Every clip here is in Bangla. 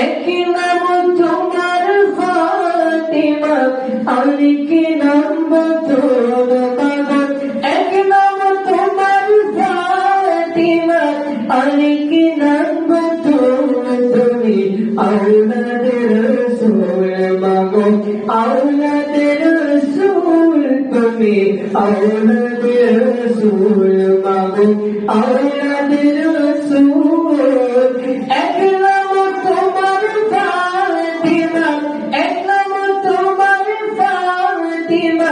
এক নাম তোমার ফাতিমা, আরেক নাম তোর বাবা। এক নাম তোমার ফাতিমা, আরেক নাম তোর তুমি। আওলাদের রাসূল মাগো, আওলাদের রাসূল তুমি। আওলাদের রাসূল মাগো, আওলাদের রাসূল। এক নাম তোমার ফাতিমা, এক নাম তোমার ফাতিমা,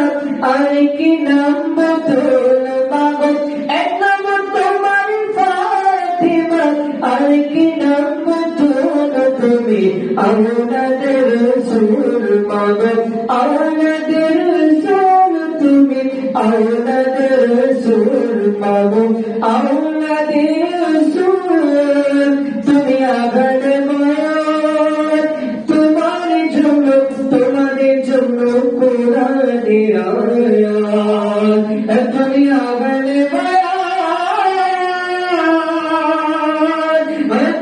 আরেক নাম তোর মাগো। এক নাম তোমার ফাতিমা, আরেক নাম তোর তুমি। আওলাদের রাসূল মাগো, আওলাদের রাসূল তুমি। আওলাদের রাসূল মাগো, আওলাদের রাসূল তুমি। আগান মায়াত তোমার জন্য, তোমাদের জন্য কোরআনের আয়াত। তুমি আগান মায়াত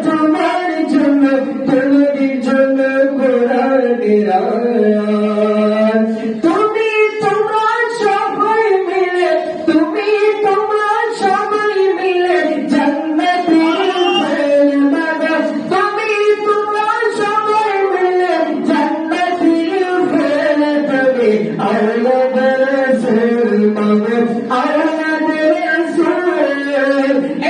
তোমার জন্য, তোমাদের জন্য কোরআনের আয়াত। তুমি তোমরা সবাই মিলে, তুমি তোমরা সবাই মিলে জান্নাতের ফেরমানা। তুমি তোমরা সবাই মিলে জান্নাতের ফেরমানা। আওলাদের রাসূল মাগো, আওলাদের রাসূল।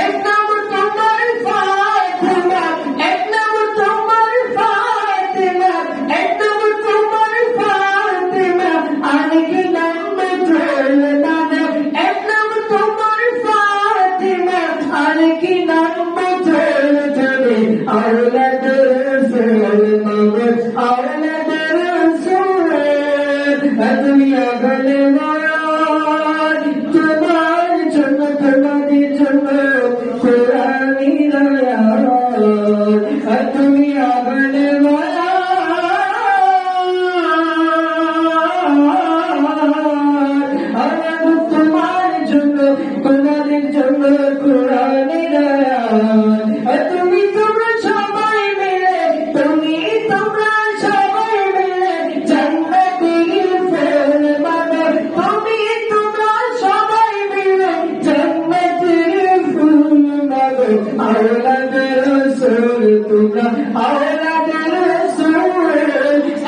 এক নাম তোমার ফাতিমা, এক নাম তোমার ফাতিমা, এক নাম তোমার ফাতিমা, আরেক নাম তোর বাবা। এক নাম তোমার ফাতিমা, আরেক নাম তোর তুমি। আওলাদের রাসূল মাগো, আওলাদের রাসূল। তুমি আগান মায়াত তোমার জন্য, তোমাদের জন্য কোরআনের আয়াত। তুমি আগান মায়াত তোমার জন্য, তোমাদের জন্য কোরআনের আয়াত। তুমি তোমরা সবাই মিলে, তুমি তোমরা সবাই মিলে জান্নাতের ফেরমানা। তুমি তোমরা সবাই মিলে জান্নাতের ফুল মাগো। আওলাদের রাসূল তোমরা, আওলাদের রাসূল।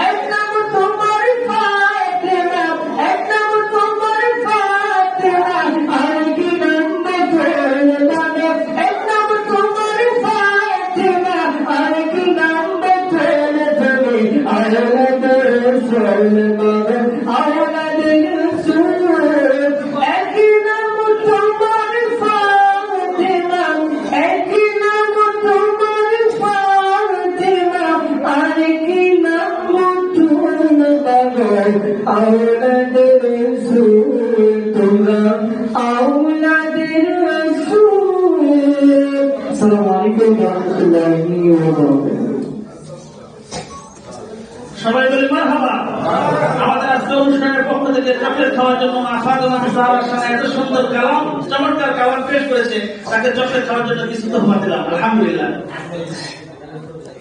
এক নাম তোমার ফাতিমা, এক নাম তোমার ফাতিমা, আরেক নাম তোর বাবা। এক নাম তোমার ফাতিমা, আরেক নাম তোর তুমি। আওলাদের রাসূল মাগো, আওলাদের রাসূল। এক নাম তোমার ফাতিমা, এক নাম তোমার ফাতিমা, আরেক নাম তোর বাবা। আওলাদের রাসূল তোমরা, আওলাদের রাসূল। আসসালামু আলাইকুম ওয়া রাহমাতুল্লাহি ওয়া বারাকাতুহু। সবাই বলি মারহাবা। আমাদের আজকে অনুষ্ঠানের পক্ষ থেকে চকলেট খাওয়ার জন্য ফাতেমা সাহাবার সামনে এত সুন্দর কালাম, চমৎকার কালাম পেশ করেছে, তাকে চকলেট খাওয়ার জন্য কিছু তো দিলাম। আলহামদুলিল্লাহ।